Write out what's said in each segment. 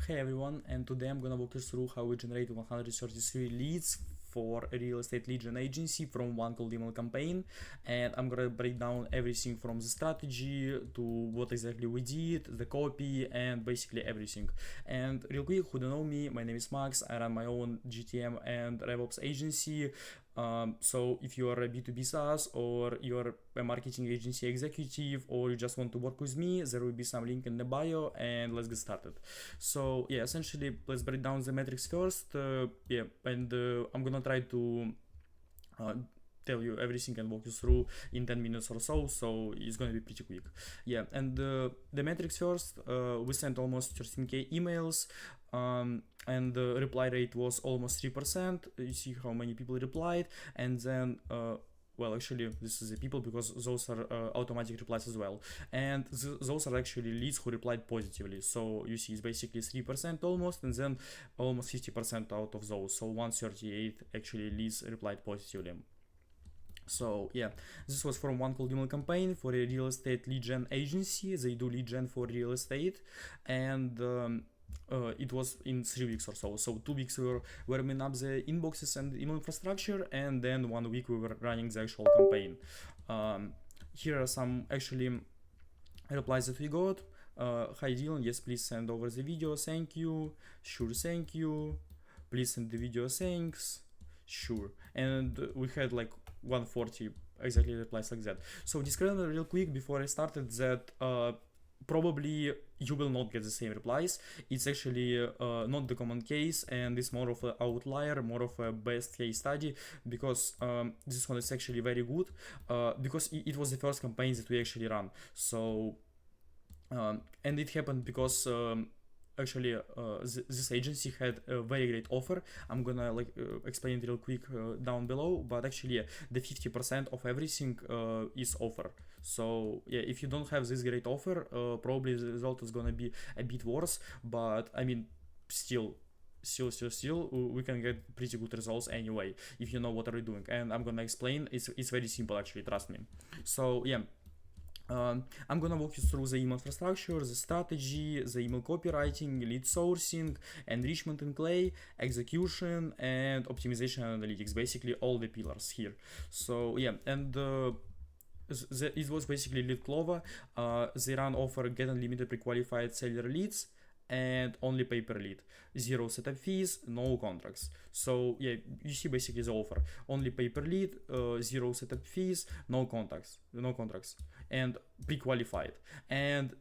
Hey everyone, and today I'm gonna walk you through how we generate 133 leads for a real estate lead gen agency from one cold email campaign, and I'm gonna break down everything from the strategy to what exactly we did, the copy, and basically everything. And real quick, who don't know me, my name is Max. I run my own GTM and RevOps agency. So if you are a B2B SaaS or you're a marketing agency executive or you just want to work with me, there will be some link in the bio, and let's get started. So yeah, essentially let's break down the metrics first. I'm gonna try to tell you everything and walk you through in 10 minutes or so it's gonna be pretty quick. The metrics first, we sent almost 13k emails, and the reply rate was almost 3%. You see how many people replied, and then well, actually this is the people because those are automatic replies as well, and those are actually leads who replied positively. So you see it's basically 3% almost, and then almost 50% out of those, so 138 actually leads replied positively. So yeah, this was from one cold email campaign for a real estate lead gen agency. They do lead gen for real estate, and it was in 3 weeks or so. So 2 weeks we were warming up the inboxes and email infrastructure, and then 1 week we were running the actual campaign. Here are some actually replies that we got. Hi Dylan, yes, please send over the video, thank you. Sure, thank you. Please send the video, thanks. Sure. And we had like 140 exactly replies like that. So disclaimer real quick before I started that probably you will not get the same replies. It's actually not the common case, and it's more of an outlier, more of a best case study, because this one is actually very good, because it was the first campaign that we actually ran. So and it happened because actually this agency had a very great offer. I'm gonna explain it real quick down below, but actually the 50% of everything is offer. So yeah, if you don't have this great offer, probably the result is gonna be a bit worse, but I mean still we can get pretty good results anyway if you know what are you doing, and I'm gonna explain. It's very simple actually, trust me. So yeah, I'm gonna walk you through the email infrastructure, the strategy, the email copywriting, lead sourcing, enrichment in clay, execution, and optimization analytics, basically all the pillars here. So yeah, and it was basically lead clover. They run offer get unlimited pre-qualified seller leads and only pay per lead, 0 setup fees, no contracts. So yeah, you see basically the offer, only pay per lead, 0 setup fees, no contracts, and pre-qualified. And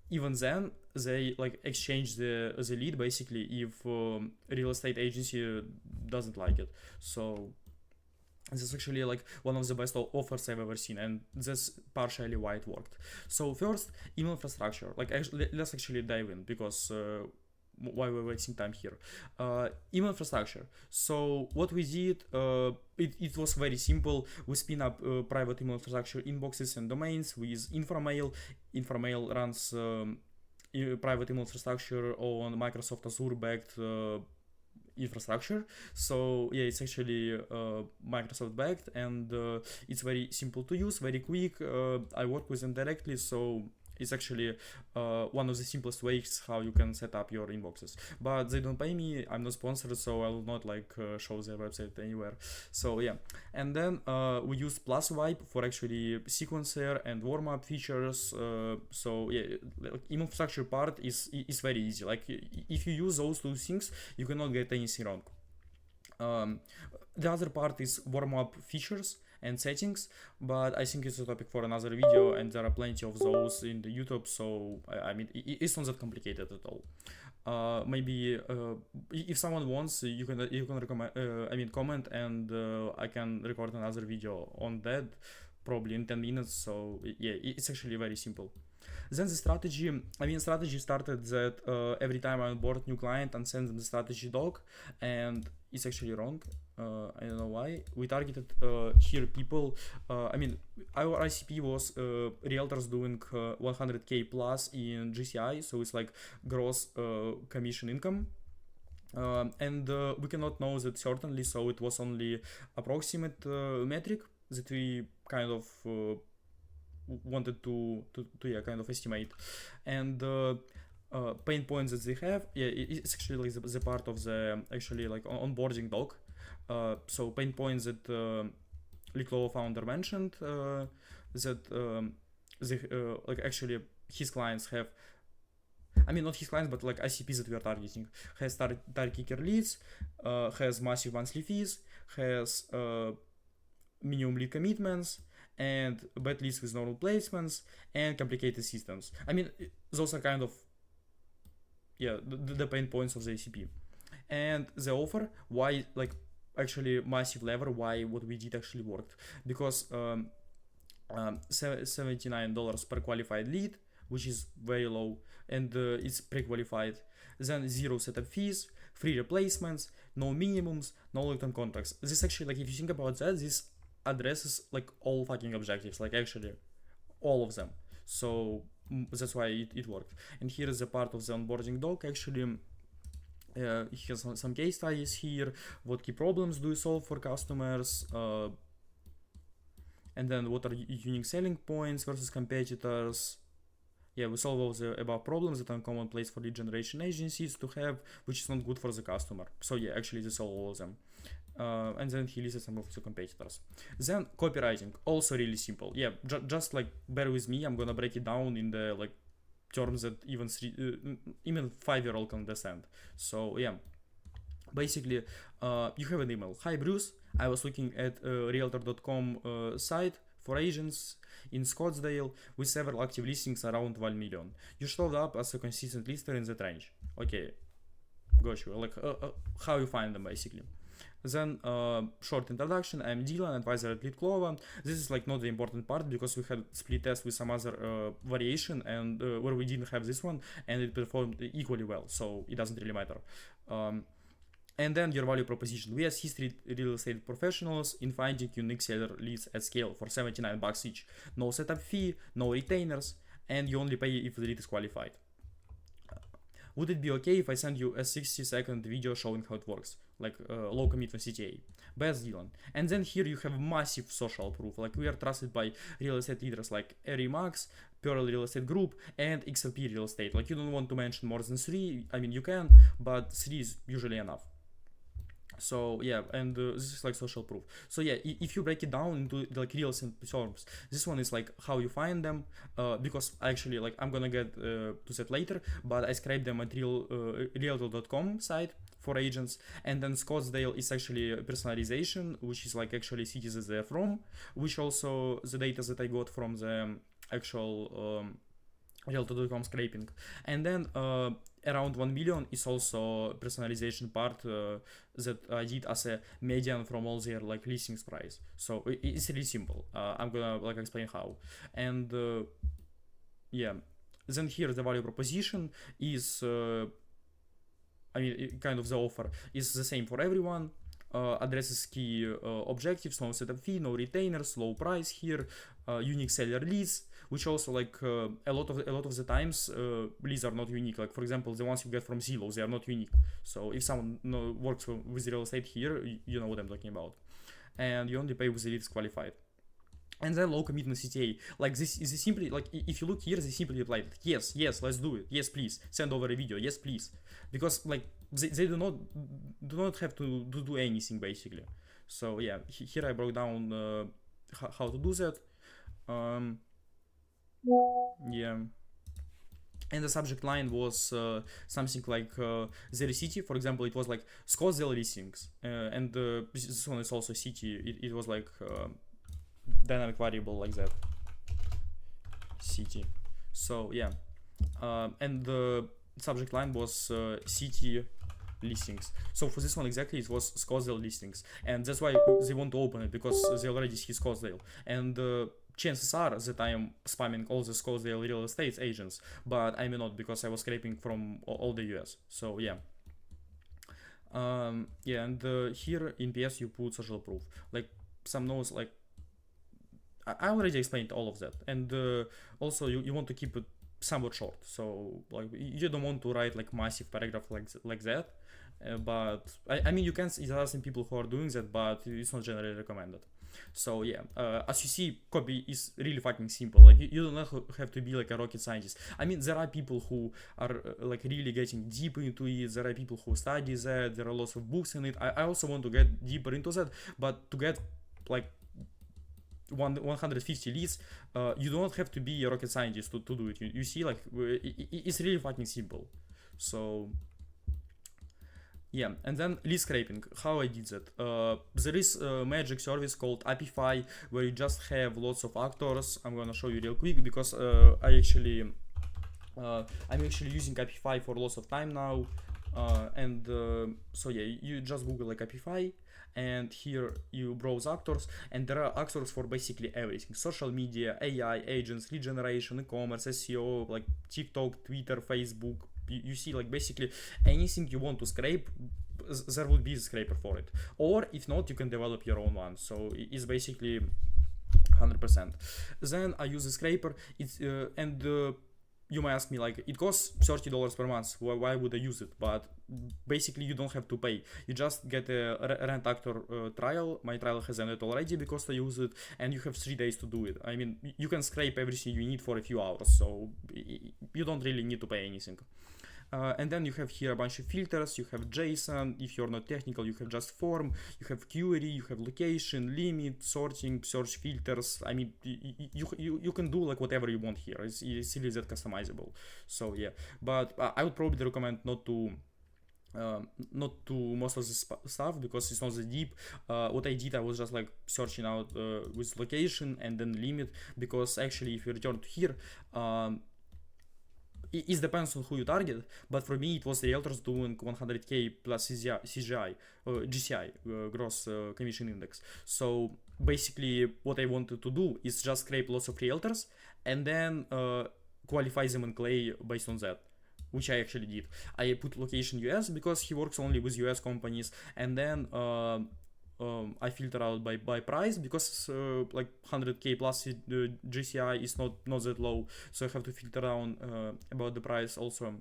even then they exchange the lead basically if real estate agency doesn't like it. So this is actually one of the best offers I've ever seen, and that's partially why it worked. So first, email infrastructure. Let's actually dive in, because why we're wasting time here. Email infrastructure. So what we did, it was very simple. We spin up private email infrastructure inboxes and domains with Inframail. Inframail runs private email infrastructure on Microsoft Azure backed infrastructure. So yeah, it's actually Microsoft backed, and it's very simple to use, very quick. I work with them directly, so it's actually one of the simplest ways how you can set up your inboxes. But they don't pay me, I'm not sponsored, so I will not show their website anywhere. So yeah, and then we use Plusvibe for actually sequencer and warm-up features. So yeah, email infrastructure part is very easy. If you use those two things, you cannot get anything wrong. The other part is warm-up features and settings, but I think it's a topic for another video, and there are plenty of those in the YouTube, so I mean it's not that complicated at all. Maybe if someone wants, you can recommend, comment, and I can record another video on that, probably in 10 minutes. So yeah, it's actually very simple. Then the strategy started that every time I onboard new client and send them the strategy doc, and it's actually wrong. I don't know why. We targeted here people. Our ICP was realtors doing 100k plus in GCI, so it's gross commission income. And we cannot know that certainly, so it was only approximate metric that we kind of wanted to kind of estimate. And pain points that they have. Yeah, it's actually like the part of the actually like onboarding doc. So pain points that Liklo founder mentioned, that they like actually his clients have, I mean not his clients but like ICPs that we are targeting, has target kicker leads, has massive monthly fees, has minimum lead commitments, and bad leads with normal placements, and complicated systems. I mean, those are kind of, yeah, the pain points of the ACP. And the offer, why like actually massive lever, why what we did actually worked, because $79 per qualified lead, which is very low, and it's pre-qualified. Then zero setup fees, free replacements, no minimums, no long-term contracts. This actually, like if you think about that, this addresses like all fucking objectives, like actually all of them. So that's why it worked. And here is a part of the onboarding doc. Actually, he has some case studies here. What key problems do you solve for customers? And then what are unique selling points versus competitors? Yeah, we solve all the above problems that are commonplace for lead generation agencies to have, which is not good for the customer. So yeah, actually they solve all of them. And then he listed some of the competitors. Then copywriting, also really simple. Yeah, just like bear with me. I'm gonna break it down in the like terms that even 5-year-old can understand. So yeah, basically, you have an email. Hi Bruce, I was looking at realtor.com site for agents in Scottsdale with several active listings around 1 million. You showed up as a consistent lister in that range. Okay, got you. Like how you find them basically. Then short introduction. I'm Dylan, advisor at Lead. This is like not the important part because we had split test with some other variation and where we didn't have this one and it performed equally well, so it doesn't really matter. And then your value proposition. We as history real estate professionals in finding unique seller leads at scale for $79 each. No setup fee, no retainers, and you only pay if the lead is qualified. Would it be okay if I send you a 60-second video showing how it works? Like low commitment CTA. Best Dylan. And then here you have massive social proof. Like we are trusted by real estate leaders like Eri Max, Pearl Real Estate Group, and XLP Real Estate. Like you don't want to mention more than 3. I mean you can, but 3 is usually enough. So yeah, and this is like social proof. So yeah, if you break it down into like real simple terms, this one is like how you find them, because actually like I'm gonna get to that later, but I scraped them at realtor.com site for agents, and then Scottsdale is actually personalization, which is like actually cities that they're from, which also the data that I got from the actual realtor.com scraping. And then around 1 million is also personalization part that I did as a median from all their like listings price. So it's really simple. I'm gonna like explain how. And yeah, then here the value proposition is I mean kind of the offer is the same for everyone. Addresses key objectives, no setup fee, no retainers, low price here, unique seller leads, which also like a lot of the times leads are not unique. Like for example, the ones you get from Zillow, they are not unique. So if someone works with real estate here, you know what I'm talking about. And you only pay with the leads qualified. And then low commitment CTA, like this is simply like if you look here, they simply replied yes, let's do it, yes please, send over a video, yes please, because like they do not have to do anything basically. So yeah, here I broke down how to do that. Yeah, and the subject line was something like the city. For example, it was like Scottsdale listings, and this one is also city. It was like dynamic variable like that, city. So yeah, and the subject line was city listings. So for this one exactly it was Scottsdale listings, and that's why they want to open it, because they already see Scottsdale, and chances are that I am spamming all the Scottsdale real estate agents, but I may not, because I was scraping from all the US. So yeah. Yeah, and here in PS you put social proof, like some notes, like I already explained all of that, and also you want to keep it somewhat short, so like you don't want to write like massive paragraph like that, but I mean you can, there are some people who are doing that, but it's not generally recommended. So yeah, as you see, copy is really fucking simple. Like you do not have to be like a rocket scientist. I mean, there are people who are like really getting deep into it. There are people who study that. There are lots of books in it. I also want to get deeper into that, but to get like 150 leads, you don't have to be a rocket scientist to do it. You see, like it's really fucking simple. So yeah, and then lead scraping. How I did that? There is a magic service called Apify where you just have lots of actors. I'm gonna show you real quick because I'm actually using Apify for lots of time now. So yeah, you just Google like Apify, and here you browse actors, and there are actors for basically everything: social media, AI, agents, lead generation, e-commerce, SEO, like TikTok, Twitter, Facebook. You see, like basically anything you want to scrape, there would be a scraper for it. Or if not, you can develop your own one. So it's basically 100%. Then I use a scraper. You might ask me, like, it costs $30 per month. Why would I use it? But basically you don't have to pay. You just get a rent actor trial. My trial has ended already because I use it, and you have 3 days to do it. I mean, you can scrape everything you need for a few hours, so you don't really need to pay anything. And then you have here a bunch of filters. You have JSON. If you're not technical, you have just form. You have query. You have location, limit, sorting, search filters. I mean, you can do like whatever you want here. It's really that customizable. So yeah, but I would probably recommend not to most of this stuff because it's not that deep. What I did, I was just like searching out with location and then limit, because actually if you return to here, it depends on who you target, but for me it was realtors doing 100k plus GCI, gross commission index. So basically what I wanted to do is just scrape lots of realtors and then qualify them in Clay based on that, which I actually did. I put location US because he works only with US companies, and then I filter out by price because like 100k plus GCI is not that low, so I have to filter down about the price also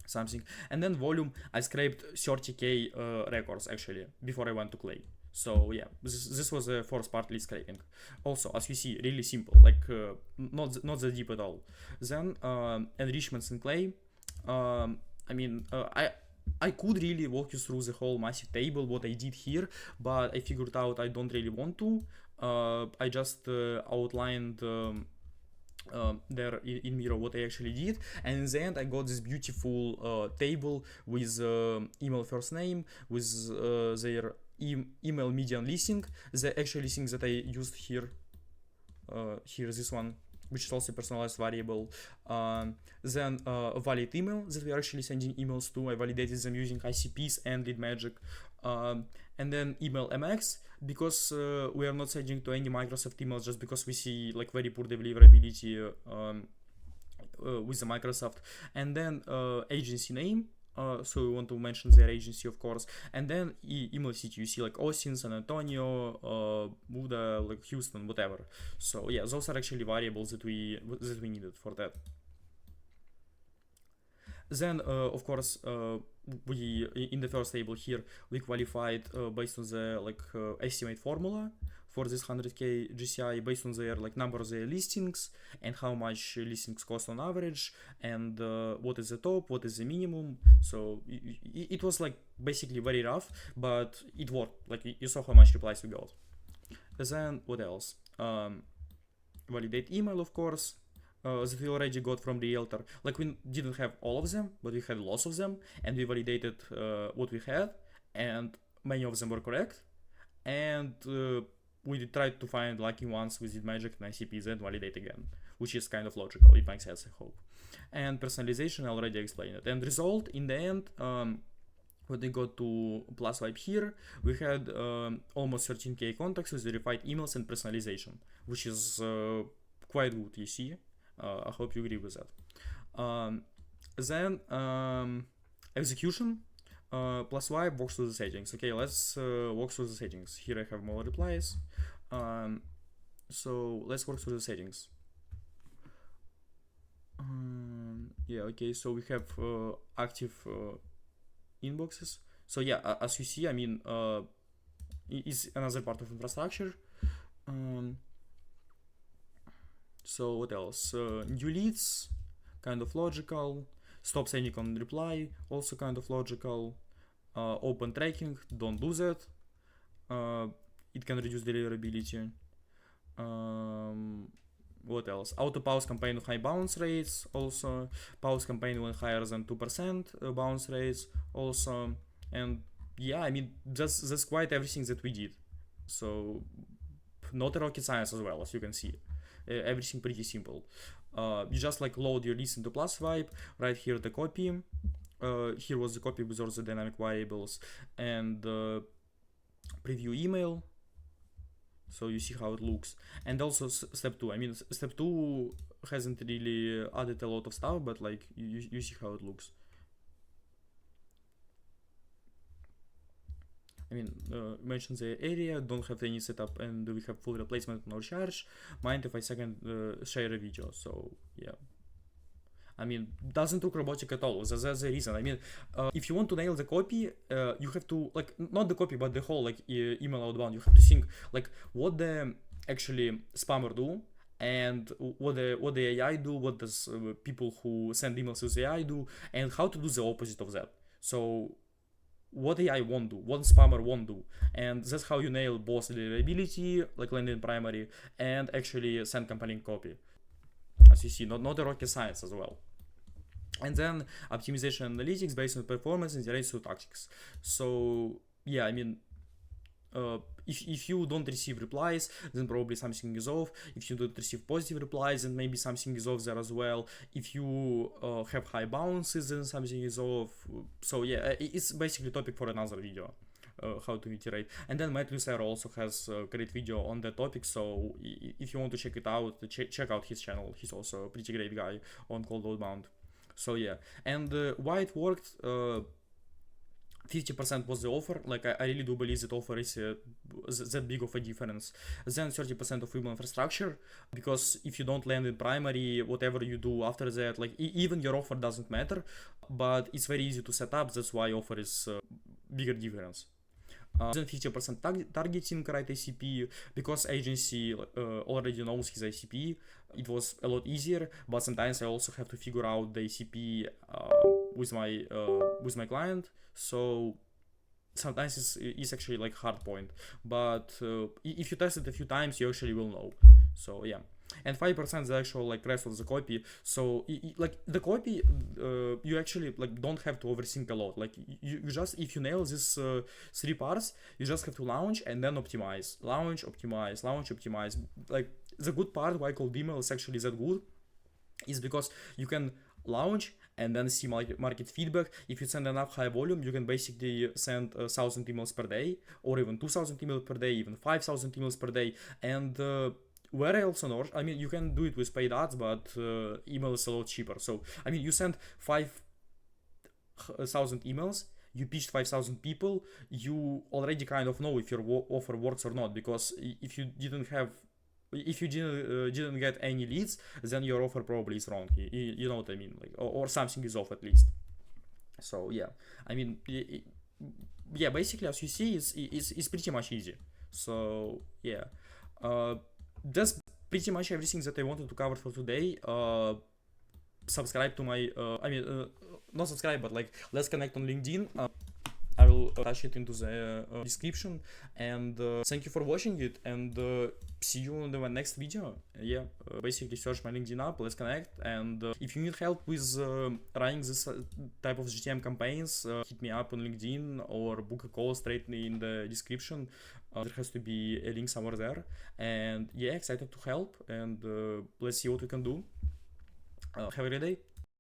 something. And then volume, I scraped 30k records actually before I went to Clay. So yeah, this was a first part lead scraping. Also, as you see, really simple, like not that deep at all. Then enrichments in Clay. I mean, I could really walk you through the whole massive table, what I did here, but I figured out I don't really want to. I just outlined there in Miro what I actually did, and in the end I got this beautiful table with email first name, with their email median listing, the actual listing that I used here, this one, which is also a personalized variable. Then a valid email that we are actually sending emails to. I validated them using ICPs and lead magic. And then email MX, because we are not sending to any Microsoft emails just because we see like very poor deliverability with the Microsoft. And then agency name. So we want to mention their agency, of course, and then email city. You see like Austin, San Antonio, Buda, like Houston, whatever. So yeah, those are actually variables that we needed for that. Then of course we in the first table here we qualified based on the like estimate formula for this 100k GCI based on their like number of their listings and how much listings cost on average, and what is the top, what is the minimum. So it was like basically very rough, but it worked. Like you saw how much replies we got. Then what else? Validate email, of course, that we already got from the realtor. Like we didn't have all of them, but we had lots of them, and we validated what we had, and many of them were correct. And we tried to find lucky ones with magic and ICPs and validate again, which is kind of logical. It makes sense, I hope. And personalization, I already explained it. And result in the end, when we got to Plusvibe here, we had almost 13k contacts with verified emails and personalization, which is quite good, you see. I hope you agree with that. Then execution. Plusvibe walks through the settings. Okay, let's walk through the settings. Here I have more replies. So let's work through the settings. Yeah, okay, so we have active inboxes. So yeah, as you see, I mean, is another part of infrastructure. So what else? New leads, kind of logical. Stop sending on reply, also kind of logical. Open tracking, don't do that. It can reduce deliverability. What else? Auto pause campaign with high bounce rates, also pause campaign when higher than 2% bounce rates, also. And yeah, I mean that's quite everything that we did. So not a rocket science as well, as you can see. Everything pretty simple. You just like load your list into Plusvibe, right here the copy. Here was the copy with all the dynamic variables, and preview email. So you see how it looks. And also step 2. I mean, step 2 hasn't really added a lot of stuff, but like you see how it looks. I mean, mention the area, don't have any setup, and we have full replacement, no charge. Mind if I share a video? So yeah. I mean, doesn't look robotic at all. That's the reason. I mean, if you want to nail the copy, you have to, like, not the copy, but the whole, like, email outbound. You have to think, like, what the actually spammer do, and what the AI do, what does people who send emails with AI do, and how to do the opposite of that. So what AI won't do, what spammer won't do, and that's how you nail both deliverability, like landing primary, and actually send compelling copy. As you see, not a rocket science as well. And then optimization analytics based on performance and ratio tactics. So yeah, I mean, if you don't receive replies, then probably something is off. If you don't receive positive replies, then maybe something is off there as well. If you have high bounces, then something is off. So yeah, it's basically a topic for another video. How to iterate. And then Matt Lucero also has a great video on that topic, so if you want to check it out, check out his channel. He's also a pretty great guy on cold outbound. So yeah, and why it worked, 50% was the offer. Like I really do believe that offer is that big of a difference. Then 30% of email infrastructure, because if you don't land in primary, whatever you do after that, like even your offer doesn't matter, but it's very easy to set up. That's why offer is bigger difference. Then 50% targeting, right, ACP, because agency already knows his ACP. It was a lot easier, but sometimes I also have to figure out the ACP with my client. So sometimes it's actually like hard point, but if you test it a few times, you actually will know. So yeah. And 5% the actual like rest of the copy. So like the copy, you actually like don't have to overthink a lot. Like you just, if you nail these 3 parts, you just have to launch and then optimize, launch, optimize, launch, optimize. Like the good part why cold email is actually that good is because you can launch and then see market feedback. If you send enough high volume, you can basically send 1,000 emails per day, or even 2,000 emails per day, even 5,000 emails per day. And where I also know, I mean, you can do it with paid ads, but email is a lot cheaper. So, I mean, you send 5,000 emails, you pitched 5,000 people, you already kind of know if your offer works or not, because if you didn't get any leads, then your offer probably is wrong. You know what I mean? Like, or something is off at least. So yeah, I mean, yeah, basically as you see, it's pretty much easy. So yeah, that's pretty much everything that I wanted to cover for today. Subscribe to my, not subscribe, but like, let's connect on LinkedIn. I will attach it into the description, and thank you for watching it, and see you in the next video. Yeah, basically search my LinkedIn up, let's connect, and if you need help with running this type of GTM campaigns, hit me up on LinkedIn or book a call straight in the description. There has to be a link somewhere there, and yeah, excited to help, and let's see what we can do. Have a great day.